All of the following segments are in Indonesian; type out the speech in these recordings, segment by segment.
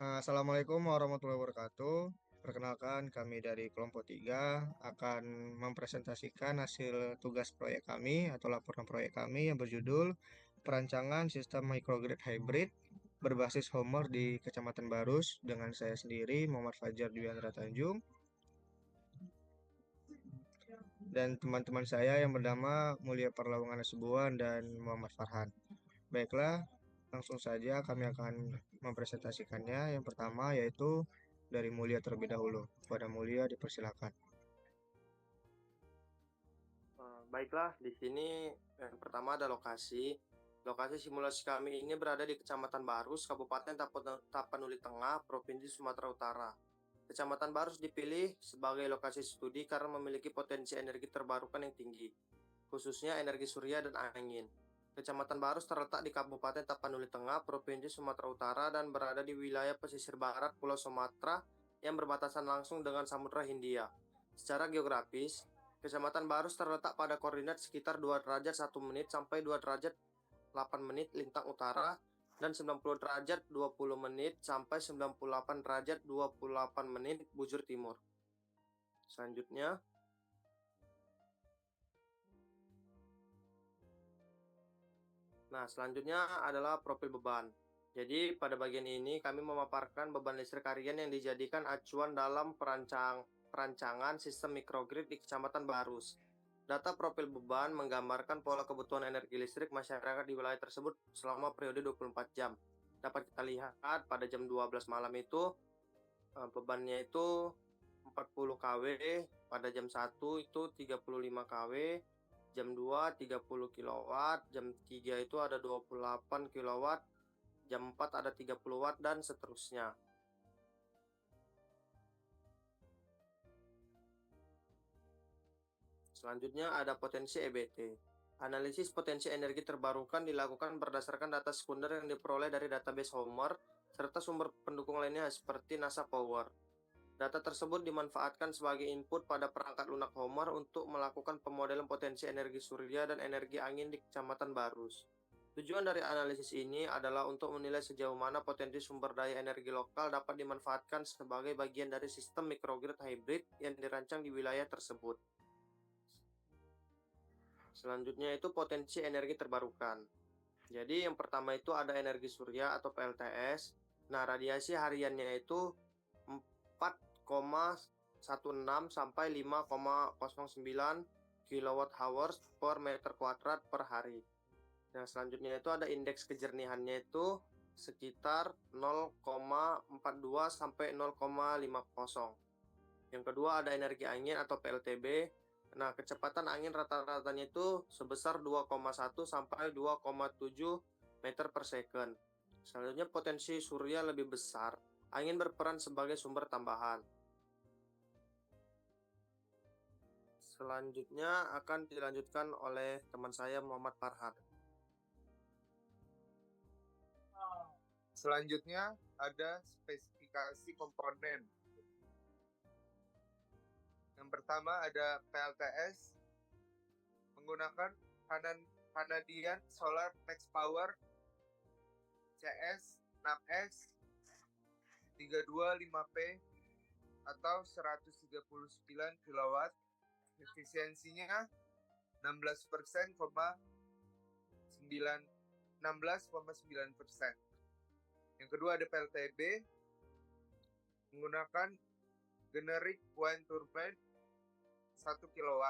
Assalamualaikum warahmatullahi wabarakatuh. Perkenalkan, kami dari kelompok 3 akan mempresentasikan hasil tugas proyek kami atau laporan proyek kami yang berjudul Perancangan Sistem Microgrid Hybrid berbasis Homer di Kecamatan Barus dengan saya sendiri, Muhammad Fajar Dwiandra Tanjung, dan teman-teman saya yang bernama Mulia Parlawangan Hasibuan dan Muhammad Farhan. Baiklah, langsung saja kami akan mempresentasikannya. Yang pertama yaitu dari Mulia terlebih dahulu. Pada Mulia dipersilakan. Baiklah, di sini yang pertama ada lokasi. Lokasi simulasi kami ini berada di Kecamatan Barus, Kabupaten Tapanuli Tengah, Provinsi Sumatera Utara. Kecamatan Barus dipilih sebagai lokasi studi karena memiliki potensi energi terbarukan yang tinggi, khususnya energi surya dan angin. Kecamatan Barus terletak di Kabupaten Tapanuli Tengah, Provinsi Sumatera Utara dan berada di wilayah pesisir barat Pulau Sumatera yang berbatasan langsung dengan Samudra Hindia. Secara geografis, Kecamatan Barus terletak pada koordinat sekitar 2 derajat 1 menit sampai 2 derajat 8 menit lintang utara dan 90 derajat 20 menit sampai 98 derajat 28 menit bujur timur. Selanjutnya, adalah profil beban. Jadi pada bagian ini kami memaparkan beban listrik harian yang dijadikan acuan dalam perancangan sistem microgrid di Kecamatan Barus. Data profil beban menggambarkan pola kebutuhan energi listrik masyarakat di wilayah tersebut selama periode 24 jam. Dapat kita lihat pada jam 12 malam itu bebannya itu 40 kW, pada jam 1 itu 35 kW, jam 2 30 kW, jam 3 itu ada 28 kW, jam 4 ada 30 watt dan seterusnya. Selanjutnya ada potensi EBT. Analisis potensi energi terbarukan dilakukan berdasarkan data sekunder yang diperoleh dari database Homer serta sumber pendukung lainnya seperti NASA Power. Data tersebut dimanfaatkan sebagai input pada perangkat lunak Homer untuk melakukan pemodelan potensi energi surya dan energi angin di Kecamatan Barus. Tujuan dari analisis ini adalah untuk menilai sejauh mana potensi sumber daya energi lokal dapat dimanfaatkan sebagai bagian dari sistem microgrid hybrid yang dirancang di wilayah tersebut. Selanjutnya itu potensi energi terbarukan. Jadi yang pertama itu ada energi surya atau PLTS. Nah, radiasi hariannya itu 4,16 sampai 5,09 kWh per meter kuadrat per hari. Nah, selanjutnya itu ada indeks kejernihannya itu sekitar 0,42 sampai 0,50. Yang kedua ada energi angin atau PLTB. Nah, kecepatan angin rata-ratanya itu sebesar 2,1 sampai 2,7 meter per second. Selanjutnya potensi surya lebih besar. Angin berperan sebagai sumber tambahan. Selanjutnya akan dilanjutkan oleh teman saya Muhammad Farhan. Selanjutnya ada spesifikasi komponen. Yang pertama ada PLTS menggunakan Canadian Solar Max Power CS 6S 325P atau 139 kW. Efisiensinya 16,9%. Yang kedua ada PLTB menggunakan generic wind turbine 1 kW.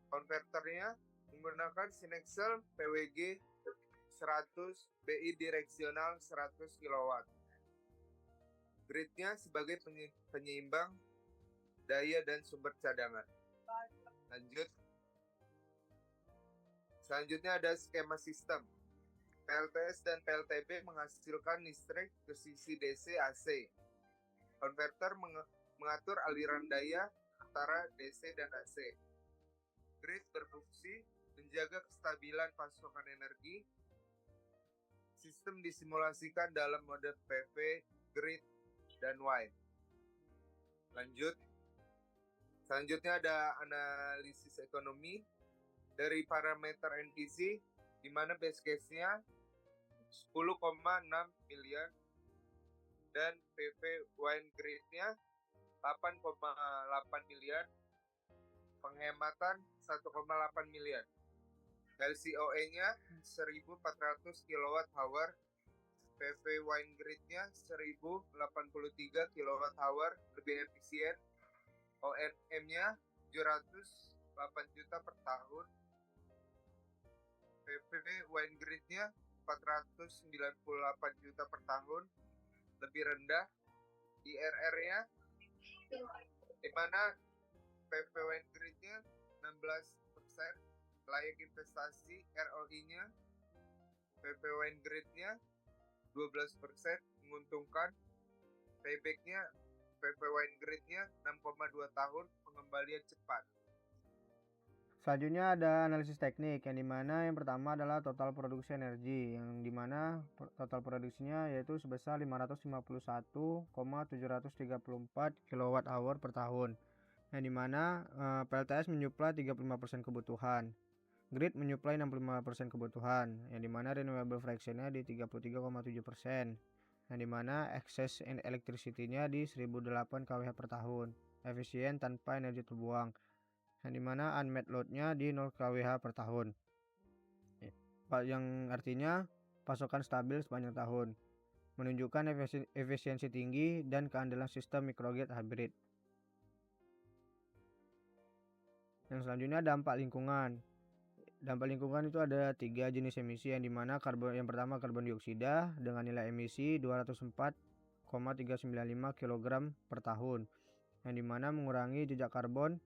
Konverternya menggunakan Sinexel PWG 100 BI direksional 100 kW. Gridnya sebagai penyeimbang daya dan sumber cadangan. Lanjut. Selanjutnya ada skema sistem. PLTS dan PLTB menghasilkan listrik ke sisi DC AC. Konverter mengatur aliran daya antara DC dan AC. Grid berfungsi menjaga kestabilan pasokan energi. Sistem disimulasikan dalam mode PV, grid, dan wide. Lanjut. Selanjutnya ada analisis ekonomi dari parameter NPC, di mana base case-nya 10,6 miliar dan PV Wine Grid-nya 8,8 miliar, penghematan 1,8 miliar. LCOE-nya 1400 kWh, PV Wine Grid-nya 1083 kWh lebih efisien, ONM-nya 708 juta per tahun, PV Wine Grid-nya 498 juta per tahun lebih rendah, IRR-nya di mana PV Wine Grid-nya 16%, layak investasi, ROI-nya PV Wine Grid-nya 12%, menguntungkan, payback-nya PV Wine Grid-nya 6,2 tahun, pengembalian cepat. Selanjutnya ada analisis teknik, yang dimana yang pertama adalah total produksi energi, yang dimana total produksinya yaitu sebesar 551,734 kWh per tahun, yang dimana PLTS menyuplai 35% kebutuhan, grid menyuplai 65% kebutuhan, yang dimana renewable fraction-nya di 33,7%, yang dimana excess electricity-nya di 1008 kWh per tahun, efisien tanpa energi terbuang, yang dimana unmet load-nya di 0 kWh per tahun, yang artinya pasokan stabil sepanjang tahun, menunjukkan efisiensi tinggi dan keandalan sistem microgrid hybrid. Yang selanjutnya dampak lingkungan. Dampak lingkungan itu ada 3 jenis emisi, yang dimana yang pertama karbon dioksida dengan nilai emisi 204,395 kg per tahun, yang dimana mengurangi jejak karbon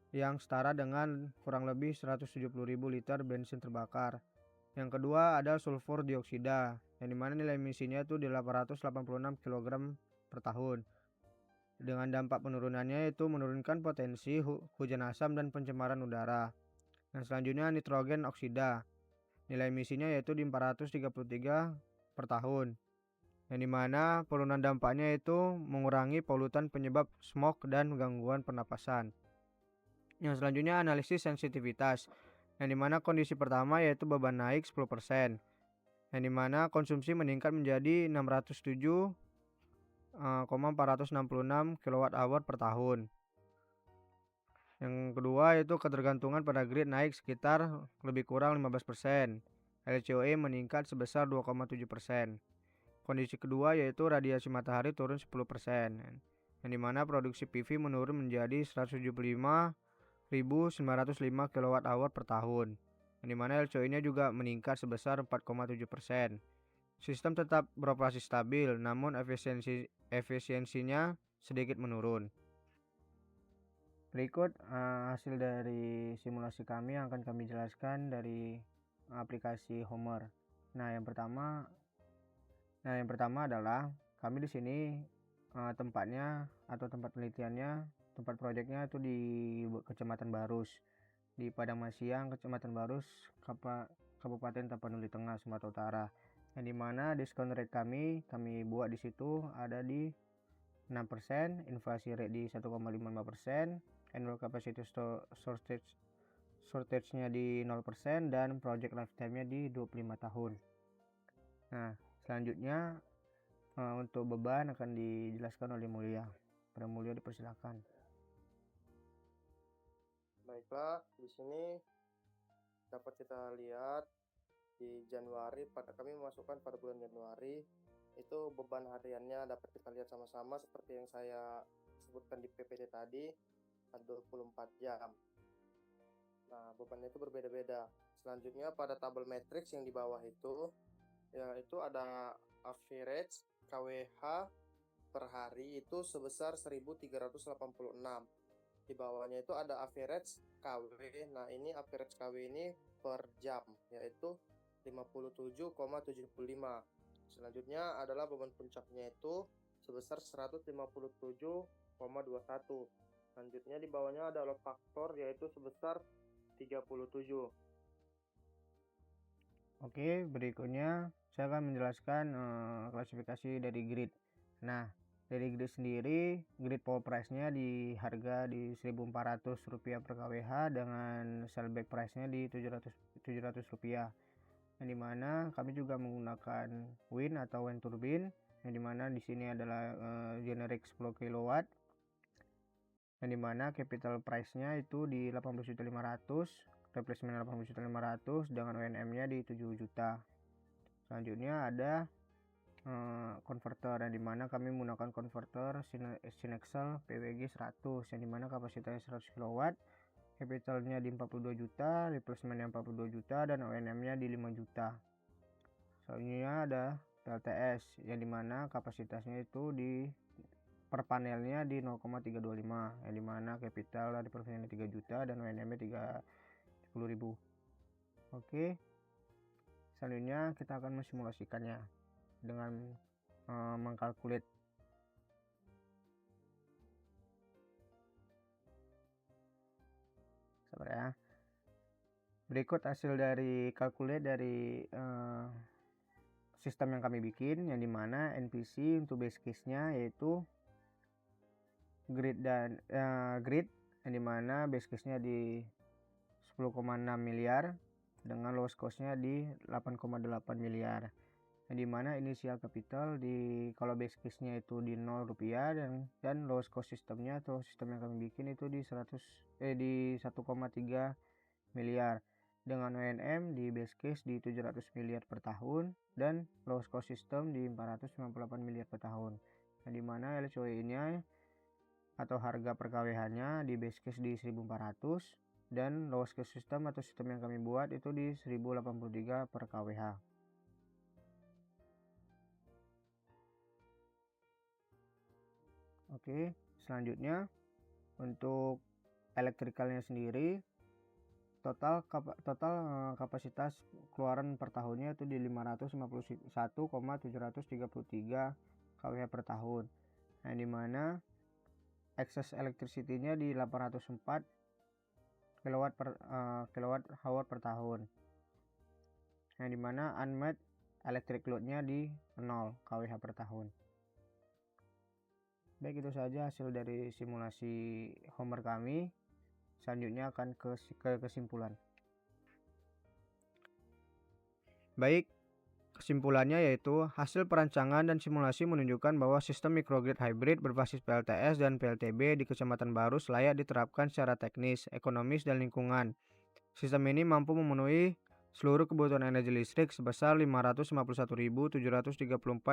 yang setara dengan kurang lebih 170.000 liter bensin terbakar. Yang kedua ada sulfur dioksida, yang dimana nilai emisinya itu di 886 kg per tahun. Dengan dampak penurunannya itu menurunkan potensi hujan asam dan pencemaran udara. Dan selanjutnya nitrogen oksida, nilai emisinya yaitu di 433 per tahun, yang dimana penurunan dampaknya itu mengurangi polutan penyebab smog dan gangguan pernapasan. Yang selanjutnya analisis sensitivitas, yang dimana kondisi pertama yaitu beban naik 10%, yang dimana konsumsi meningkat menjadi 607,466 kWh per tahun. Yang kedua yaitu ketergantungan pada grid naik sekitar lebih kurang 15%, LCOE meningkat sebesar 2,7%. Kondisi kedua yaitu radiasi matahari turun 10%, yang dimana produksi PV menurun menjadi 175.905 kWh per tahun, yang dimana LCOE-nya juga meningkat sebesar 4,7%. Sistem tetap beroperasi stabil, namun efisiensinya sedikit menurun. Berikut hasil dari simulasi kami yang akan kami jelaskan dari aplikasi Homer. Nah, yang pertama adalah kami di sini tempatnya atau tempat penelitiannya, tempat proyeknya itu di Kecamatan Barus, di Padang Masiang, Kecamatan Barus, Kabupaten Tapanuli Tengah, Sumatera Utara. Yang dimana diskon rate kami buat di situ ada di 6%, inflasi rate di 1,55%, annual capacity shortage-nya di 0%, dan project lifetime-nya di 25 tahun. Nah, selanjutnya untuk beban akan dijelaskan oleh Mulia. Pada Mulia dipersilakan. Baiklah, di sini dapat kita lihat di Januari, kami memasukkan pada bulan Januari itu beban hariannya dapat kita lihat sama-sama seperti yang saya sebutkan di PPT tadi, 24 jam. Nah, bebannya itu berbeda-beda. Selanjutnya pada tabel matriks yang di bawah itu, yaitu ada average KWH per hari itu sebesar 1386. Di bawahnya itu ada average KW. Nah, ini average KW ini per jam, yaitu 57,75. Selanjutnya adalah beban puncaknya itu sebesar 157,21. Selanjutnya di bawahnya ada load factor yaitu sebesar 37. Oke, berikutnya saya akan menjelaskan klasifikasi dari grid. Nah, dari grid sendiri, grid power price-nya di harga di Rp1.400 per kWh dengan sellback price-nya di Rp700. Yang dimana kami juga menggunakan wind atau wind turbine yang dimana di sini adalah generic 10 kW, yang dimana capital price-nya itu di 18.500.000, replacement 18.500.000 dengan ONM-nya di 7 juta. Selanjutnya ada konverter, yang dimana kami menggunakan konverter Sinexel PWG 100, yang dimana kapasitasnya 100 kW, capitalnya di 42 juta, replacementnya 42 juta, dan ONM-nya di 5 juta. Selanjutnya ada PLTS, yang dimana kapasitasnya itu di per panelnya di 0,325, yang dimana capital dari persennya 3 juta dan ONM-nya 30.000. Oke, selanjutnya kita akan mensimulasikannya dengan mengkalkulit. Sabar ya. Berikut hasil dari kalkulit dari sistem yang kami bikin, yang dimana NPC untuk base case-nya yaitu grid yang dimana base case-nya di 10,6 miliar dengan lowest cost-nya di 8,8 miliar, yang dimana initial capital kalau base case-nya itu di 0 rupiah dan lowest cost sistemnya atau sistem yang kami bikin itu di 1,3 miliar dengan ONM di base case di 700 miliar per tahun dan lowest cost system di 498 miliar per tahun, yang dimana LCOE-nya atau harga per kWh-nya di base case di 1400 dan lowest cost system atau sistem yang kami buat itu di 1083 per kWh. Oke, selanjutnya untuk elektrikalnya sendiri total kapasitas keluaran per tahunnya itu di 551,733 kWh per tahun, yang dimana excess electricity-nya di 804 kWh per tahun, yang dimana unmet electric load-nya di 0 kWh per tahun. Baik, itu saja hasil dari simulasi homework kami. Selanjutnya akan ke kesimpulan. Baik, kesimpulannya yaitu hasil perancangan dan simulasi menunjukkan bahwa sistem microgrid hybrid berbasis PLTS dan PLTB di Kecamatan Barus layak diterapkan secara teknis, ekonomis, dan lingkungan. Sistem ini mampu memenuhi seluruh kebutuhan energi listrik sebesar 551.734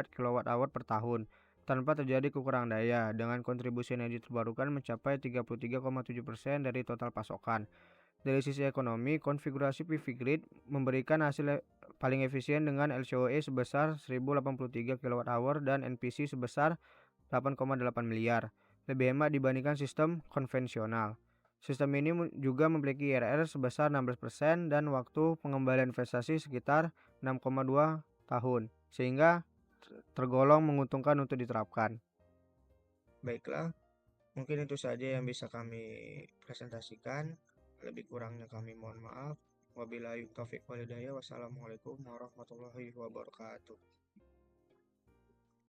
kWh per tahun tanpa terjadi kekurangan daya, dengan kontribusi energi terbarukan mencapai 33,7% dari total pasokan. Dari sisi ekonomi, konfigurasi PV grid memberikan hasil paling efisien dengan LCOE sebesar 1083 kWh dan NPC sebesar 8,8 miliar, lebih hemat dibandingkan sistem konvensional. Sistem ini juga memiliki IRR sebesar 16% dan waktu pengembalian investasi sekitar 6,2 tahun, sehingga tergolong menguntungkan untuk diterapkan. Baiklah, mungkin itu saja yang bisa kami presentasikan. Lebih kurangnya kami mohon maaf. Wabillahi taufiq walhidayah. Wassalamualaikum warahmatullahi wabarakatuh.